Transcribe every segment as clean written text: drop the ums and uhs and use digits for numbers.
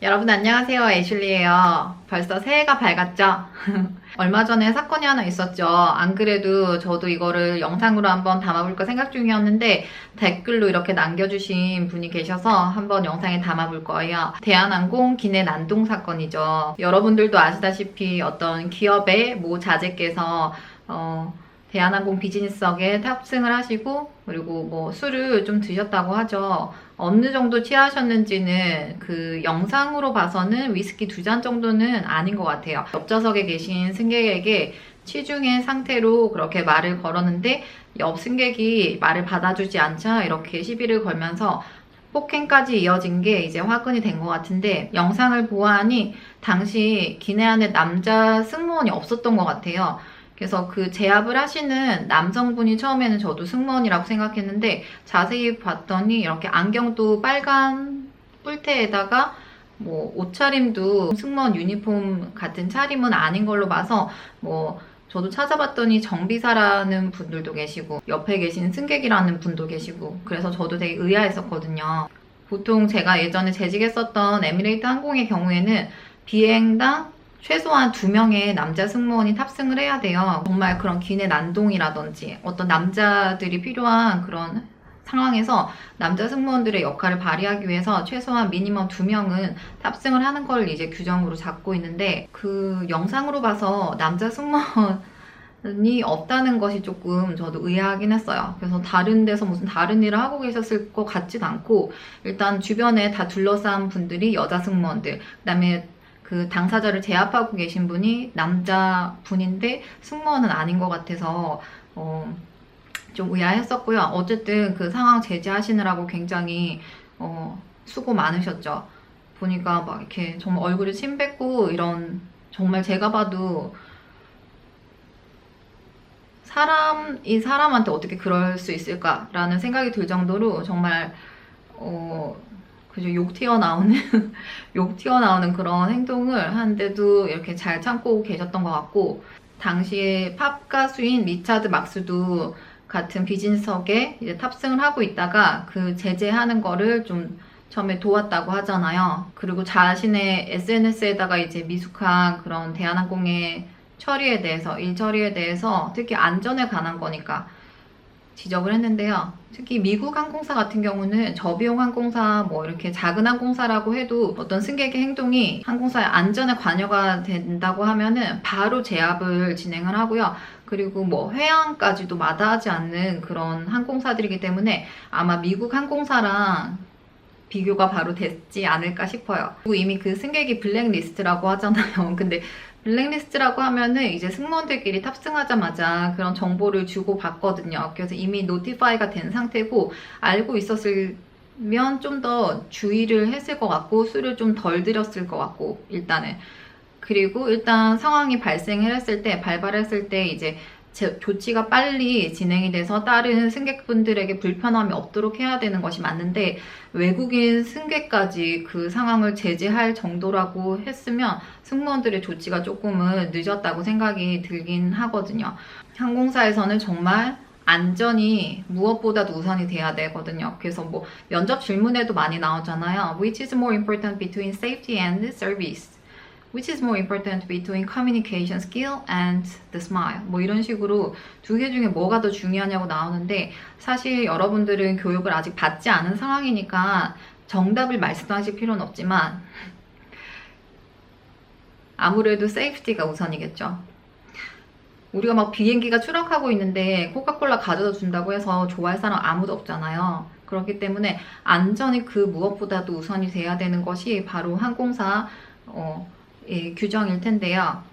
여러분 안녕하세요. 애슐리예요. 벌써 새해가 밝았죠? 얼마 전에 사건이 하나 있었죠. 안 그래도 저도 이거를 영상으로 한번 담아볼까 생각 중이었는데 댓글로 이렇게 남겨주신 분이 계셔서 한번 영상에 담아볼 거예요. 대한항공 기내 난동 사건이죠. 여러분들도 아시다시피 어떤 기업의 모 자제께서 대한항공 비즈니스석에 탑승을 하시고 그리고 뭐 술을 좀 드셨다고 하죠. 어느 정도 취하셨는지는 그 영상으로 봐서는 위스키 2잔 정도는 아닌 것 같아요. 옆좌석에 계신 승객에게 취중의 상태로 그렇게 말을 걸었는데 옆 승객이 말을 받아주지 않자 이렇게 시비를 걸면서 폭행까지 이어진 게 이제 화근이 된 것 같은데 영상을 보아하니 당시 기내 안에 남자 승무원이 없었던 것 같아요. 그래서 그 제압을 하시는 남성분이 처음에는 저도 승무원이라고 생각했는데 자세히 봤더니 이렇게 안경도 빨간 뿔테에다가 뭐 옷차림도 승무원 유니폼 같은 차림은 아닌 걸로 봐서 뭐 저도 찾아봤더니 정비사라는 분들도 계시고 옆에 계신 승객이라는 분도 계시고 그래서 저도 되게 의아했었거든요. 보통 제가 예전에 재직했었던 에미레이트 항공의 경우에는 비행당 최소한 2명의 남자 승무원이 탑승을 해야 돼요. 정말 그런 기내 난동이라든지 어떤 남자들이 필요한 그런 상황에서 남자 승무원들의 역할을 발휘하기 위해서 최소한 미니멈 2명은 탑승을 하는 걸 이제 규정으로 잡고 있는데 그 영상으로 봐서 남자 승무원이 없다는 것이 조금 저도 의아하긴 했어요. 그래서 다른 데서 무슨 다른 일을 하고 계셨을 것 같지도 않고 일단 주변에 다 둘러싼 분들이 여자 승무원들 그다음에 그 당사자를 제압하고 계신 분이 남자분인데 승무원은 아닌 것 같아서 좀 의아했었고요. 어쨌든 그 상황 제지하시느라고 굉장히 수고 많으셨죠. 보니까 막 이렇게 정말 얼굴에 침 뱉고 이런 정말 제가 봐도 사람이 사람한테 어떻게 그럴 수 있을까라는 생각이 들 정도로 정말 그죠. 욕 튀어나오는, 욕 튀어나오는 그런 행동을 하는데도 이렇게 잘 참고 계셨던 것 같고, 당시에 팝 가수인 리차드 막스도 같은 비즈니스석에 이제 탑승을 하고 있다가 그 제재하는 거를 좀 처음에 도왔다고 하잖아요. 그리고 자신의 SNS에다가 이제 미숙한 그런 대한항공의 처리에 대해서, 일 처리에 대해서 특히 안전에 관한 거니까 지적을 했는데요. 특히 미국 항공사 같은 경우는 저비용 항공사 뭐 이렇게 작은 항공사라고 해도 어떤 승객의 행동이 항공사의 안전에 관여가 된다고 하면은 바로 제압을 진행을 하고요. 그리고 뭐 회항까지도 마다하지 않는 그런 항공사들이기 때문에 아마 미국 항공사랑 비교가 바로 됐지 않을까 싶어요. 그리고 이미 그 승객이 블랙리스트라고 하잖아요. 근데 블랙리스트라고 하면은 이제 승무원들끼리 탑승하자마자 그런 정보를 주고 받거든요. 그래서 이미 노티파이가 된 상태고 알고 있었으면 좀 더 주의를 했을 것 같고 술을 좀 덜 들였을 것 같고 일단은 그리고 일단 상황이 발생을 했을 때 발발했을 때 이제 조치가 빨리 진행이 돼서 다른 승객분들에게 불편함이 없도록 해야 되는 것이 맞는데 외국인 승객까지 그 상황을 제지할 정도라고 했으면 승무원들의 조치가 조금은 늦었다고 생각이 들긴 하거든요. 항공사에서는 정말 안전이 무엇보다도 우선이 돼야 되거든요. 그래서 뭐 면접 질문에도 많이 나오잖아요. Which is more important between safety and service? Which is more important between communication skill and the smile? 뭐 이런 식으로 두 개 중에 뭐가 더 중요하냐고 나오는데 사실 여러분들은 교육을 아직 받지 않은 상황이니까 정답을 말씀하실 필요는 없지만 아무래도 세이프티가 우선이겠죠. 우리가 막 비행기가 추락하고 있는데 코카콜라 가져다 준다고 해서 좋아할 사람 아무도 없잖아요. 그렇기 때문에 안전이 그 무엇보다도 우선이 돼야 되는 것이 바로 항공사 규정일 텐데요.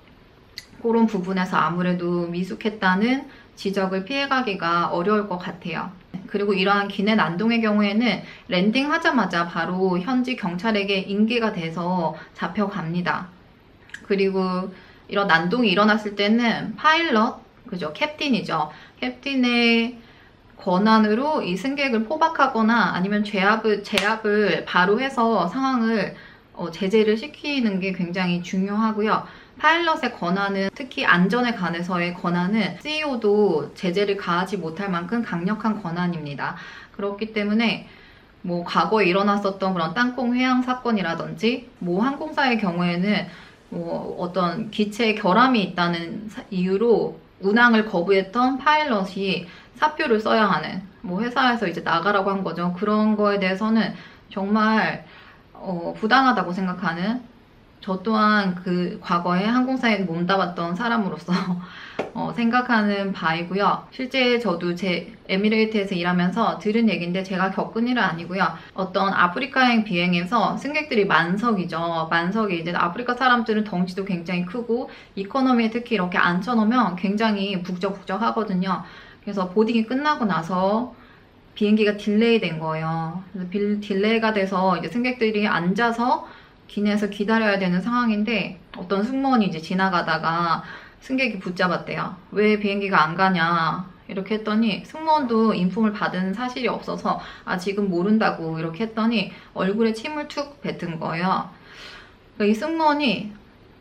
그런 부분에서 아무래도 미숙했다는 지적을 피해가기가 어려울 것 같아요. 그리고 이러한 기내 난동의 경우에는 랜딩하자마자 바로 현지 경찰에게 인계가 돼서 잡혀갑니다. 그리고 이런 난동이 일어났을 때는 파일럿, 그죠? 캡틴이죠. 캡틴의 권한으로 이 승객을 포박하거나 아니면 제압을 바로 해서 상황을 제재를 시키는 게 굉장히 중요하고요. 파일럿의 권한은 특히 안전에 관해서의 권한은 CEO도 제재를 가하지 못할 만큼 강력한 권한입니다. 그렇기 때문에 뭐 과거에 일어났었던 그런 땅콩 회항 사건이라든지 뭐 항공사의 경우에는 뭐 어떤 기체에 결함이 있다는 이유로 운항을 거부했던 파일럿이 사표를 써야 하는, 뭐 회사에서 이제 나가라고 한 거죠. 그런 거에 대해서는 정말 부당하다고 생각하는, 저 또한 그 과거에 항공사에 몸담았던 사람으로서 생각하는 바이고요. 실제 저도 제 에미레이트에서 일하면서 들은 얘기인데 제가 겪은 일은 아니고요. 어떤 아프리카행 비행에서 승객들이 만석이죠. 만석이 이제 아프리카 사람들은 덩치도 굉장히 크고 이코노미에 특히 이렇게 앉혀놓으면 굉장히 북적북적 하거든요. 그래서 보딩이 끝나고 나서 비행기가 딜레이 된 거예요. 그래서 딜레이가 돼서 이제 승객들이 앉아서 기내에서 기다려야 되는 상황인데 어떤 승무원이 이제 지나가다가 승객이 붙잡았대요. 왜 비행기가 안 가냐 이렇게 했더니 승무원도 인품을 받은 사실이 없어서 지금 모른다고 이렇게 했더니 얼굴에 침을 툭 뱉은 거예요. 그러니까 이 승무원이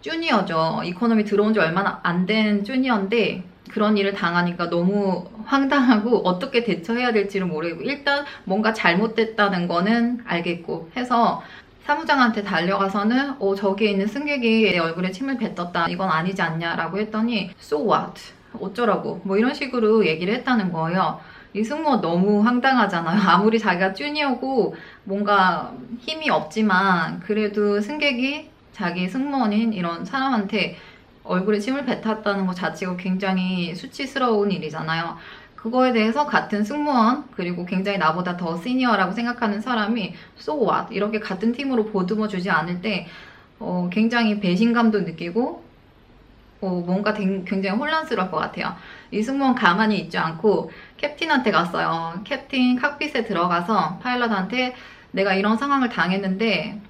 주니어죠. 이코노미 들어온 지 얼마 안 된 주니어인데 그런 일을 당하니까 너무 황당하고 어떻게 대처해야 될지를 모르겠고, 일단 뭔가 잘못됐다는 거는 알겠고 해서 사무장한테 달려가서는 저기에 있는 승객이 내 얼굴에 침을 뱉었다, 이건 아니지 않냐라고 했더니 So what? 어쩌라고? 뭐 이런 식으로 얘기를 했다는 거예요. 이 승무원 너무 황당하잖아요. 아무리 자기가 주니어고 뭔가 힘이 없지만 그래도 승객이 자기 승무원인 이런 사람한테 얼굴에 침을 뱉었다는 것 자체가 굉장히 수치스러운 일이잖아요. 그거에 대해서 같은 승무원, 그리고 굉장히 나보다 더 시니어라고 생각하는 사람이 So what? 이렇게 같은 팀으로 보듬어 주지 않을 때 굉장히 배신감도 느끼고 뭔가 굉장히 혼란스러울 것 같아요. 이 승무원 가만히 있지 않고 캡틴한테 갔어요. 캡틴 칵핏에 들어가서 파일럿한테 내가 이런 상황을 당했는데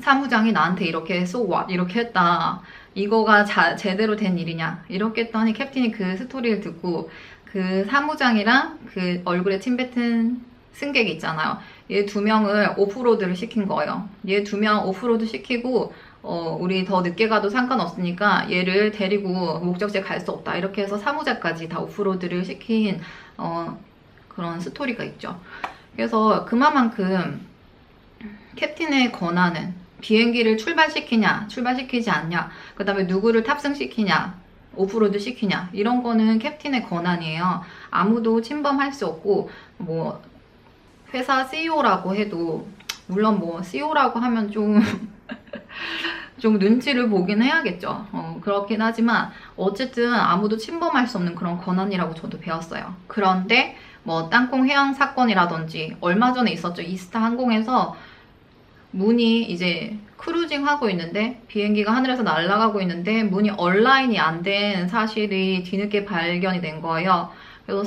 사무장이 나한테 이렇게 So what? 이렇게 했다. 이거가 제대로 된 일이냐? 이렇게 했더니 캡틴이 그 스토리를 듣고 그 사무장이랑 그 얼굴에 침 뱉은 승객이 있잖아요. 얘 두 명을 오프로드를 시킨 거예요. 얘 두 명 오프로드 시키고 우리 더 늦게 가도 상관없으니까 얘를 데리고 목적지에 갈 수 없다. 이렇게 해서 사무장까지 다 오프로드를 시킨 그런 스토리가 있죠. 그래서 그만큼 캡틴의 권한은 비행기를 출발시키냐, 출발시키지 않냐, 그 다음에 누구를 탑승시키냐, 오프로드 시키냐, 이런 거는 캡틴의 권한이에요. 아무도 침범할 수 없고, 뭐 회사 CEO라고 해도, 물론 뭐 CEO라고 하면 좀 눈치를 보긴 해야겠죠. 그렇긴 하지만 어쨌든 아무도 침범할 수 없는 그런 권한이라고 저도 배웠어요. 그런데 뭐 땅콩 해양 사건이라든지 얼마 전에 있었죠. 이스타 항공에서 문이 이제 크루징 하고 있는데 비행기가 하늘에서 날아가고 있는데 문이 얼라인이 안 된 사실이 뒤늦게 발견이 된 거예요. 그래서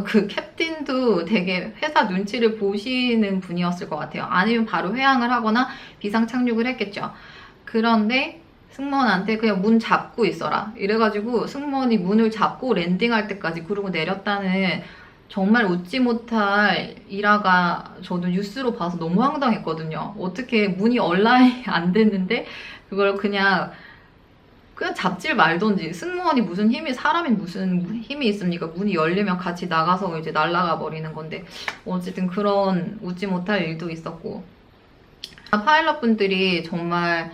그 캡틴도 되게 회사 눈치를 보시는 분이었을 것 같아요. 아니면 바로 회항을 하거나 비상 착륙을 했겠죠. 그런데 승무원한테 그냥 문 잡고 있어라 이래가지고 승무원이 문을 잡고 랜딩할 때까지 그러고 내렸다는 정말 웃지 못할 일화가 저도 뉴스로 봐서 너무 황당했거든요. 어떻게 문이 얼라인이 안 됐는데 그걸 그냥 잡질 말던지. 승무원이 무슨 힘이, 사람이 무슨 힘이 있습니까? 문이 열리면 같이 나가서 이제 날아가 버리는 건데 어쨌든 그런 웃지 못할 일도 있었고, 파일럿 분들이 정말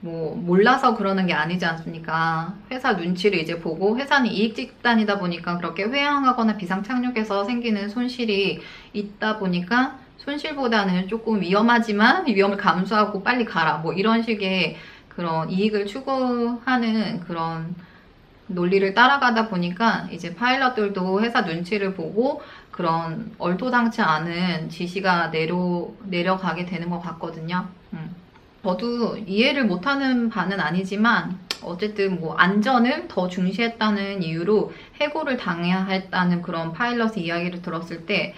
뭐 몰라서 그러는 게 아니지 않습니까? 회사 눈치를 이제 보고, 회사는 이익 집단이다 보니까 그렇게 회항하거나 비상 착륙해서 생기는 손실이 있다 보니까 손실보다는 조금 위험하지만 위험을 감수하고 빨리 가라, 뭐 이런 식의 그런 이익을 추구하는 그런 논리를 따라가다 보니까 이제 파일럿들도 회사 눈치를 보고 그런 얼토당치 않은 지시가 내려가게 되는 것 같거든요. 저도 이해를 못하는 바는 아니지만 어쨌든 뭐 안전을 더 중시했다는 이유로 해고를 당해야 했다는 그런 파일럿의 이야기를 들었을 때,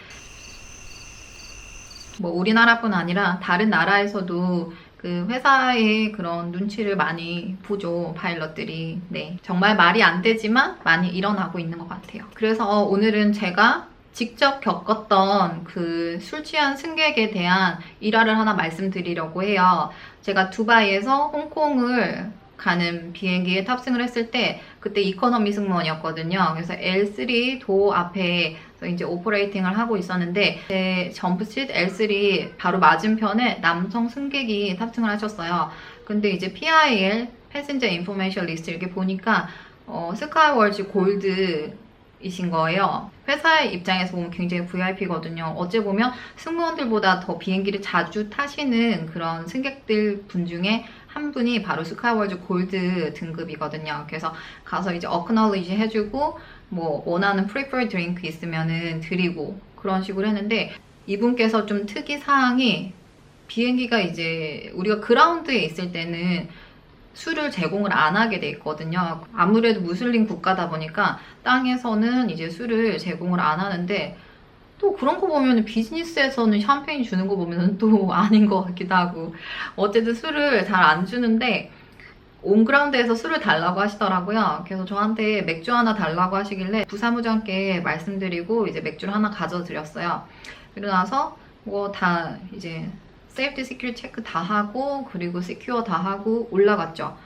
뭐 우리나라뿐 아니라 다른 나라에서도 그 회사의 그런 눈치를 많이 보죠, 파일럿들이. 네, 정말 말이 안 되지만 많이 일어나고 있는 것 같아요. 그래서 오늘은 제가 직접 겪었던 그 술 취한 승객에 대한 일화를 하나 말씀드리려고 해요. 제가 두바이에서 홍콩을 가는 비행기에 탑승을 했을 때 그때 이코노미 승무원이었거든요. 그래서 L3 도 앞에 그래서 이제 오퍼레이팅을 하고 있었는데 제 점프시트 L3 바로 맞은편에 남성 승객이 탑승을 하셨어요. 근데 이제 PIL 패신저 인포메이션 리스트 이렇게 보니까 스카이월즈 골드이신 거예요. 회사의 입장에서 보면 굉장히 VIP거든요. 어째 보면 승무원들보다 더 비행기를 자주 타시는 그런 승객들 분 중에 한 분이 바로 스카이월즈 골드 등급이거든요. 그래서 가서 이제 어크놀리지 해주고 뭐 원하는 프리퍼 드링크 있으면은 드리고 그런 식으로 했는데 이분께서 좀 특이사항이 비행기가 이제 우리가 그라운드에 있을 때는 술을 제공을 안 하게 돼 있거든요. 아무래도 무슬림 국가다 보니까 땅에서는 이제 술을 제공을 안 하는데 또 그런 거 보면 비즈니스에서는 샴페인 주는 거 보면 또 아닌 것 같기도 하고 어쨌든 술을 잘 안 주는데 온그라운드에서 술을 달라고 하시더라고요. 그래서 저한테 맥주 하나 달라고 하시길래 부사무장께 말씀드리고 이제 맥주를 하나 가져드렸어요. 그러고 나서 뭐 다 이제 세이프티 시큐리티 체크 다 하고 그리고 시큐어 다 하고 올라갔죠.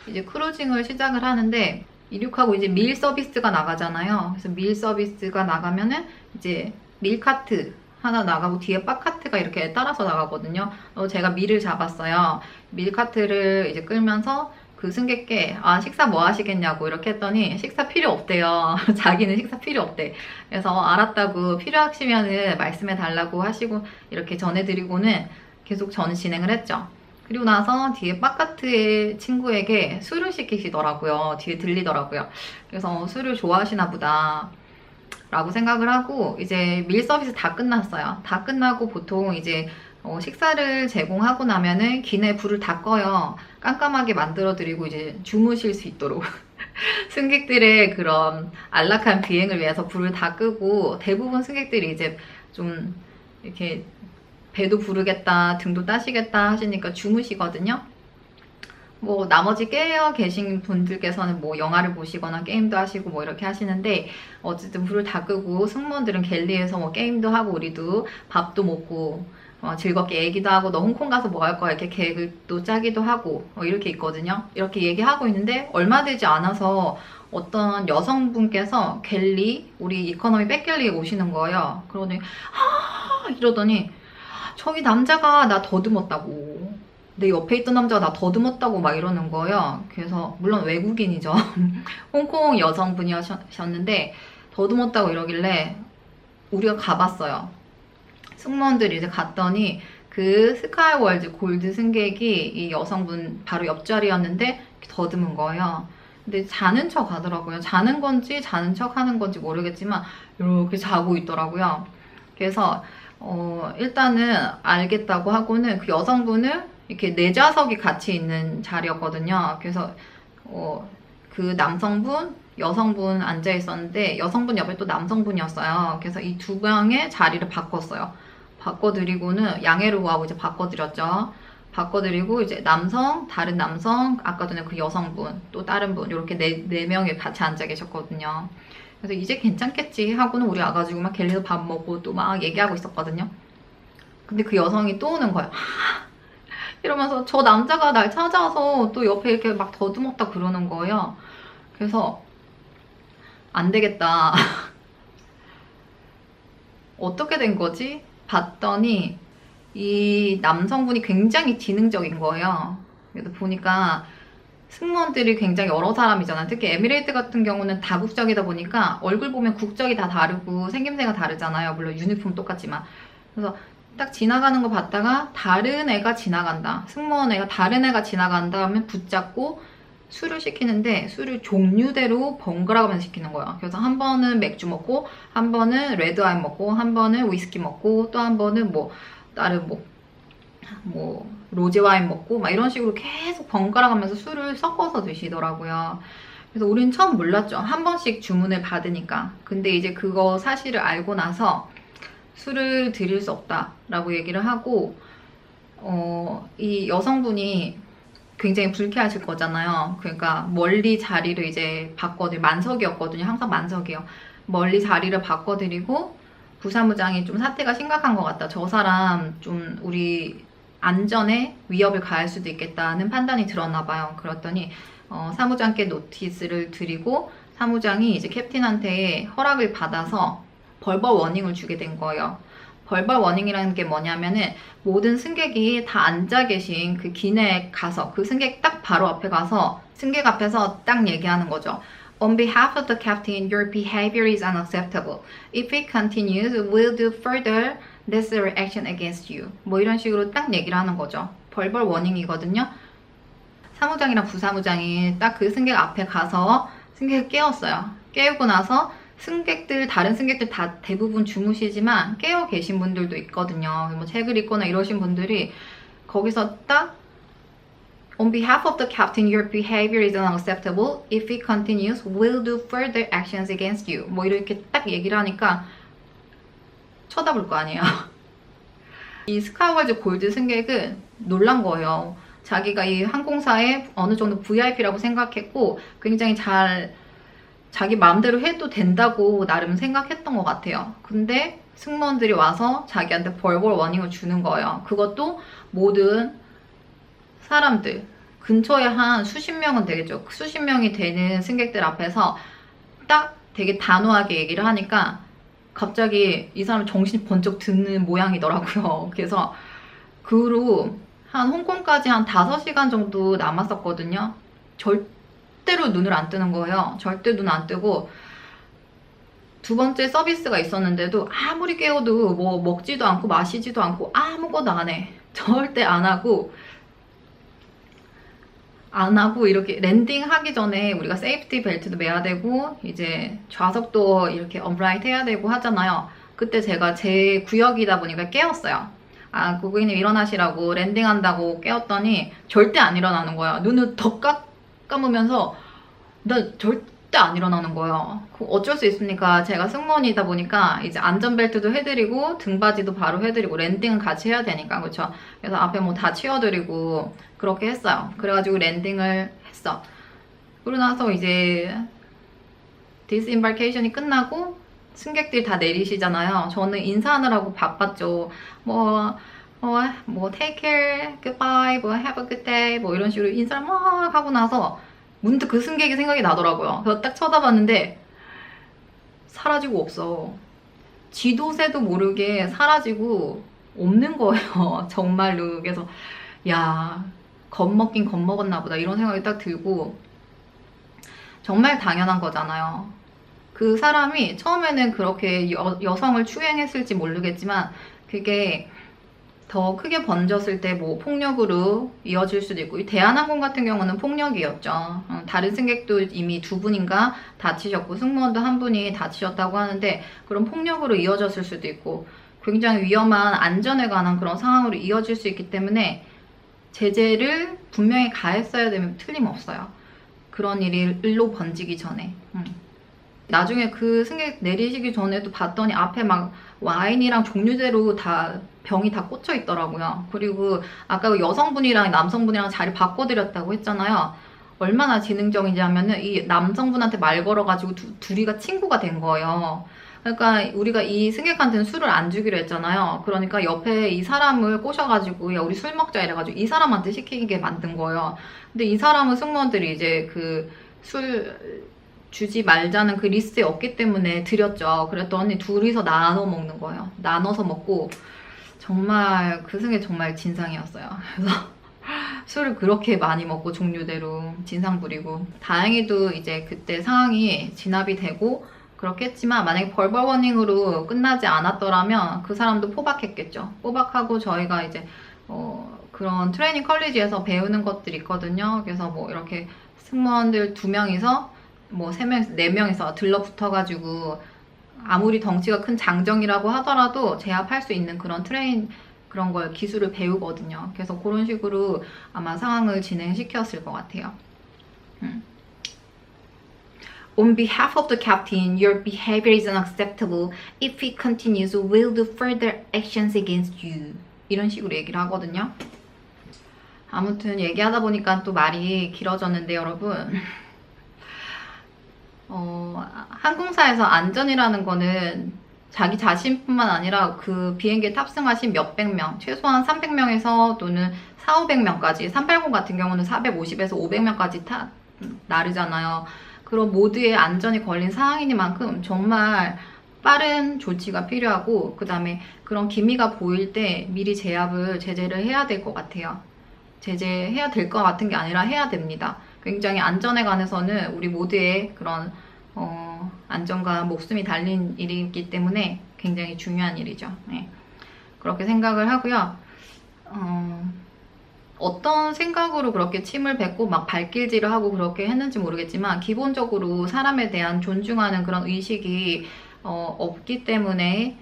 이제 크루징을 시작을 하는데 이륙하고 이제 밀 서비스가 나가잖아요. 그래서 밀 서비스가 나가면은 이제 밀카트 하나 나가고 뒤에 바카트가 이렇게 따라서 나가거든요. 제가 밀을 잡았어요. 밀카트를 이제 끌면서 그 승객께 식사 뭐 하시겠냐고 이렇게 했더니 식사 필요 없대요. 자기는 식사 필요 없대. 그래서 알았다고 필요하시면은 말씀해 달라고 하시고 이렇게 전해드리고는 계속 저는 진행을 했죠. 그리고 나서 뒤에 바카트의 친구에게 술을 시키시더라고요. 뒤에 들리더라고요. 그래서 술을 좋아하시나 보다 라고 생각을 하고 이제 밀 서비스 다 끝났어요. 다 끝나고 보통 이제 식사를 제공하고 나면은 기내 불을 다 꺼요. 깜깜하게 만들어 드리고 이제 주무실 수 있도록 승객들의 그런 안락한 비행을 위해서 불을 다 끄고 대부분 승객들이 이제 좀 이렇게 배도 부르겠다 등도 따시겠다 하시니까 주무시거든요. 뭐 나머지 깨어 계신 분들께서는 뭐 영화를 보시거나 게임도 하시고 뭐 이렇게 하시는데 어쨌든 불을 다 끄고 승무원들은 갤리에서 뭐 게임도 하고 우리도 밥도 먹고 즐겁게 얘기도 하고 너 홍콩 가서 뭐 할 거야 이렇게 계획을 또 짜기도 하고 이렇게 있거든요. 이렇게 얘기하고 있는데 얼마 되지 않아서 어떤 여성분께서 갤리 우리 이코노미 백갤리에 오시는 거예요. 그러더니 이러더니 저기 남자가 나 더듬었다고 내 옆에 있던 남자가 나 더듬었다고 막 이러는 거예요. 그래서 물론 외국인이죠. 홍콩 여성분이셨는데 더듬었다고 이러길래 우리가 가봤어요. 승무원들이 이제 갔더니 그 스카이월즈 골드 승객이 이 여성분 바로 옆자리였는데 더듬은 거예요. 근데 자는 척 하더라고요. 자는 건지 자는 척 하는 건지 모르겠지만 이렇게 자고 있더라고요. 그래서 일단은 알겠다고 하고는 그 여성분을 이렇게 네 좌석이 같이 있는 자리였거든요. 그래서 그 남성분, 여성분 앉아 있었는데 여성분 옆에 또 남성분이었어요. 그래서 이 두 명의 자리를 바꿨어요. 바꿔드리고는 양해로우하고 이제 바꿔드렸죠. 바꿔드리고 이제 남성, 다른 남성, 아까 전에 그 여성분, 또 다른 분 이렇게 네 명이 같이 앉아 계셨거든요. 그래서 이제 괜찮겠지 하고는 우리 와가지고 막 갤리에서 밥 먹고 또 막 얘기하고 있었거든요. 근데 그 여성이 또 오는 거예요. 이러면서 저 남자가 날 찾아와서 또 옆에 이렇게 막 더듬었다 그러는 거예요. 그래서 안 되겠다. 어떻게 된 거지? 봤더니 이 남성분이 굉장히 지능적인 거예요. 그래서 보니까 승무원들이 굉장히 여러 사람이잖아요. 특히 에미레이트 같은 경우는 다국적이다 보니까 얼굴 보면 국적이 다 다르고 생김새가 다르잖아요. 물론 유니폼 똑같지만. 그래서 딱 지나가는 거 봤다가 다른 애가 지나간다. 승무원 애가 다른 애가 지나간다 하면 붙잡고 술을 시키는데 술을 종류대로 번갈아 가면서 시키는 거야. 그래서 한 번은 맥주 먹고 한 번은 레드와인 먹고 한 번은 위스키 먹고 또 한 번은 뭐 다른 뭐 로제와인 먹고 막 이런 식으로 계속 번갈아 가면서 술을 섞어서 드시더라고요. 그래서 우린 처음 몰랐죠. 한 번씩 주문을 받으니까. 근데 이제 그거 사실을 알고 나서 술을 드릴 수 없다라고 얘기를 하고 이 여성분이 굉장히 불쾌하실 거잖아요. 그러니까 멀리 자리를 이제 바꿔드리고 만석이었거든요. 항상 만석이요. 멀리 자리를 바꿔드리고 부사무장이 좀 사태가 심각한 것 같다. 저 사람 좀 우리 안전에 위협을 가할 수도 있겠다는 판단이 들었나 봐요. 그랬더니 사무장께 노티스를 드리고 사무장이 이제 캡틴한테 허락을 받아서 벌벌 워닝을 주게 된 거예요. 벌벌 워닝이라는 게 뭐냐면은 모든 승객이 다 앉아 계신 그 기내에 가서 그 승객 딱 바로 앞에 가서 승객 앞에서 딱 얘기하는 거죠. On behalf of the captain, your behavior is unacceptable. If it continues, we'll do further necessary action against you. 뭐 이런 식으로 딱 얘기를 하는 거죠. 벌벌 워닝이거든요. 사무장이랑 부사무장이 딱 그 승객 앞에 가서 승객을 깨웠어요. 깨우고 나서 다른 승객들 다 대부분 주무시지만 깨어 계신 분들도 있거든요. 뭐 책을 읽거나 이러신 분들이 거기서 딱 On behalf of the captain, your behavior is unacceptable. If it continues, we'll do further actions against you. 뭐 이렇게 딱 얘기를 하니까 쳐다볼 거 아니에요. 이 스카이월즈 골드 승객은 놀란 거예요. 자기가 이 항공사의 어느 정도 VIP라고 생각했고 굉장히 잘 자기 마음대로 해도 된다고 나름 생각했던 것 같아요. 근데 승무원들이 와서 자기한테 벌벌 워닝을 주는 거예요. 그것도 모든 사람들 근처에 한 수십 명은 되겠죠. 수십 명이 되는 승객들 앞에서 딱 되게 단호하게 얘기를 하니까 갑자기 이 사람 정신이 번쩍 드는 모양이더라고요. 그래서 그 후로 한 홍콩까지 한 5시간 정도 남았었거든요. 절대로 눈을 안 뜨는 거예요. 절대 눈 안 뜨고 두 번째 서비스가 있었는데도 아무리 깨워도 뭐 먹지도 않고 마시지도 않고 아무것도 안 해. 절대 안 하고 이렇게 랜딩하기 전에 우리가 세이프티 벨트도 매야 되고 이제 좌석도 이렇게 언라이트 해야 되고 하잖아요. 그때 제가 제 구역이다 보니까 깨웠어요. 아, 고객님 일어나시라고 랜딩한다고 깨웠더니 절대 안 일어나는 거예요. 눈을 더 감으면서 나 절대 안 일어나는 거예요. 어쩔 수 있습니까? 제가 승무원이다 보니까 이제 안전벨트도 해드리고 등받이도 바로 해드리고 랜딩은 같이 해야 되니까 그렇죠? 그래서 앞에 뭐 다 치워드리고 그렇게 했어요. 그래가지고 랜딩을 했어. 그러고 나서 이제 디스임바케이션이 끝나고 승객들이 다 내리시잖아요. 저는 인사하느라고 바빴죠. 뭐 take care, goodbye, 뭐 have a good day, 뭐 이런 식으로 인사를 막 하고 나서 문득 그 승객이 생각이 나더라고요. 그래서 딱 쳐다봤는데 사라지고 없어. 지도새도 모르게 사라지고 없는 거예요. 정말로. 그래서 야, 겁먹긴 겁먹었나 보다 이런 생각이 딱 들고 정말 당연한 거잖아요. 그 사람이 처음에는 그렇게 여성을 추행했을지 모르겠지만 그게 더 크게 번졌을 때 뭐 폭력으로 이어질 수도 있고 이 대한항공 같은 경우는 폭력이었죠. 다른 승객도 이미 2분인가 다치셨고 승무원도 1분이 다치셨다고 하는데 그런 폭력으로 이어졌을 수도 있고 굉장히 위험한 안전에 관한 그런 상황으로 이어질 수 있기 때문에 제재를 분명히 가했어야 되면 틀림없어요. 그런 일이 일로 번지기 전에. 나중에 그 승객 내리시기 전에도 봤더니 앞에 막 와인이랑 종류대로 다 병이 다 꽂혀 있더라고요. 그리고 아까 그 여성분이랑 남성분이랑 자리 바꿔드렸다고 했잖아요. 얼마나 지능적인지 하면은 이 남성분한테 말 걸어가지고 둘이가 친구가 된 거예요. 그러니까 우리가 이 승객한테는 술을 안 주기로 했잖아요. 그러니까 옆에 이 사람을 꼬셔가지고 야 우리 술 먹자 이래가지고 이 사람한테 시키게 만든 거예요. 근데 이 사람은 승무원들이 이제 그 술 주지 말자는 그 리스트에 없기 때문에 드렸죠. 그랬더니 둘이서 나눠 먹는 거예요. 나눠서 먹고 정말 그 승객 정말 진상이었어요. 그래서 술을 그렇게 많이 먹고 종류대로 진상 부리고 다행히도 이제 그때 상황이 진압이 되고 그렇게 했지만 만약에 벌벌 워닝으로 끝나지 않았더라면 그 사람도 포박했겠죠. 포박하고 저희가 이제 그런 트레이닝 컬리지에서 배우는 것들이 있거든요. 그래서 뭐 이렇게 승무원들 2명이서 뭐 3명에서 4명이서 들러붙어가지고 아무리 덩치가 큰 장정이라고 하더라도 제압할 수 있는 그런 그런 걸 기술을 배우거든요. 그래서 그런 식으로 아마 상황을 진행시켰을 것 같아요. On behalf of the captain, your behavior is unacceptable. If it continues, we'll do further actions against you. 이런 식으로 얘기를 하거든요. 아무튼 얘기하다 보니까 또 말이 길어졌는데 여러분 항공사에서 안전이라는 거는 자기 자신뿐만 아니라 그 비행기에 탑승하신 몇백 명, 최소한 300명에서 또는 400~500명까지 380 같은 경우는 450에서 500명까지 나르잖아요. 그런 모두의 안전이 걸린 상황이니만큼 정말 빠른 조치가 필요하고, 그 다음에 그런 기미가 보일 때 미리 제재를 해야 될 것 같아요. 제재해야 될 것 같은 게 아니라 해야 됩니다. 굉장히 안전에 관해서는 우리 모두의 그런 안전과 목숨이 달린 일이기 때문에 굉장히 중요한 일이죠. 네. 그렇게 생각을 하고요. 어떤 생각으로 그렇게 침을 뱉고 막 발길질을 하고 그렇게 했는지 모르겠지만, 기본적으로 사람에 대한 존중하는 그런 의식이 없기 때문에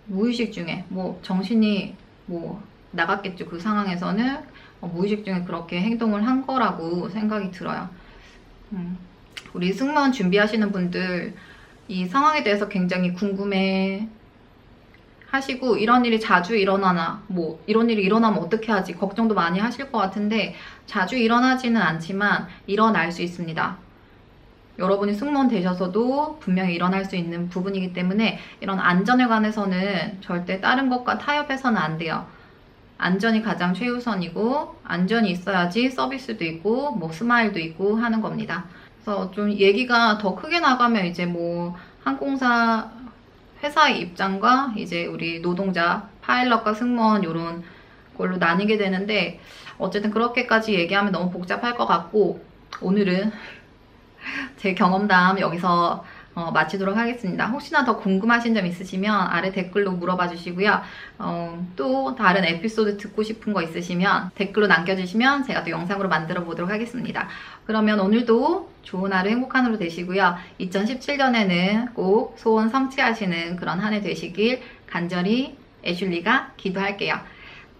무의식 중에 뭐 정신이 뭐 나갔겠죠. 그 상황에서는 무의식 중에 그렇게 행동을 한 거라고 생각이 들어요. 우리 승무원 준비하시는 분들 이 상황에 대해서 굉장히 궁금해 하시고, 이런 일이 자주 일어나나, 뭐 이런 일이 일어나면 어떻게 하지 걱정도 많이 하실 것 같은데, 자주 일어나지는 않지만 일어날 수 있습니다. 여러분이 승무원 되셔서도 분명히 일어날 수 있는 부분이기 때문에, 이런 안전에 관해서는 절대 다른 것과 타협해서는 안 돼요. 안전이 가장 최우선이고, 안전이 있어야지 서비스도 있고 뭐 스마일도 있고 하는 겁니다. 그래서 좀 얘기가 더 크게 나가면 이제 뭐 항공사 회사의 입장과 이제 우리 노동자, 파일럿과 승무원 이런 걸로 나뉘게 되는데, 어쨌든 그렇게까지 얘기하면 너무 복잡할 것 같고, 오늘은 제 경험담 여기서 마치도록 하겠습니다. 혹시나 더 궁금하신 점 있으시면 아래 댓글로 물어봐 주시고요. 또 다른 에피소드 듣고 싶은 거 있으시면 댓글로 남겨주시면 제가 또 영상으로 만들어 보도록 하겠습니다. 그러면 오늘도 좋은 하루, 행복한 하루 되시고요. 2017년에는 꼭 소원 성취하시는 그런 한 해 되시길 간절히 애슐리가 기도할게요.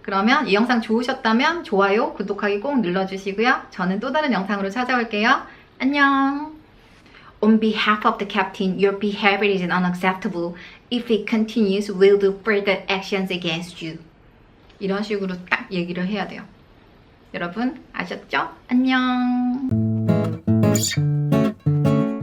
그러면 이 영상 좋으셨다면 좋아요, 구독하기 꼭 눌러주시고요. 저는 또 다른 영상으로 찾아올게요. 안녕! On behalf of the captain, your behavior is unacceptable. If it continues, we'll do further actions against you. 이런 식으로 딱 얘기를 해야 돼요. 여러분 아셨죠? 안녕!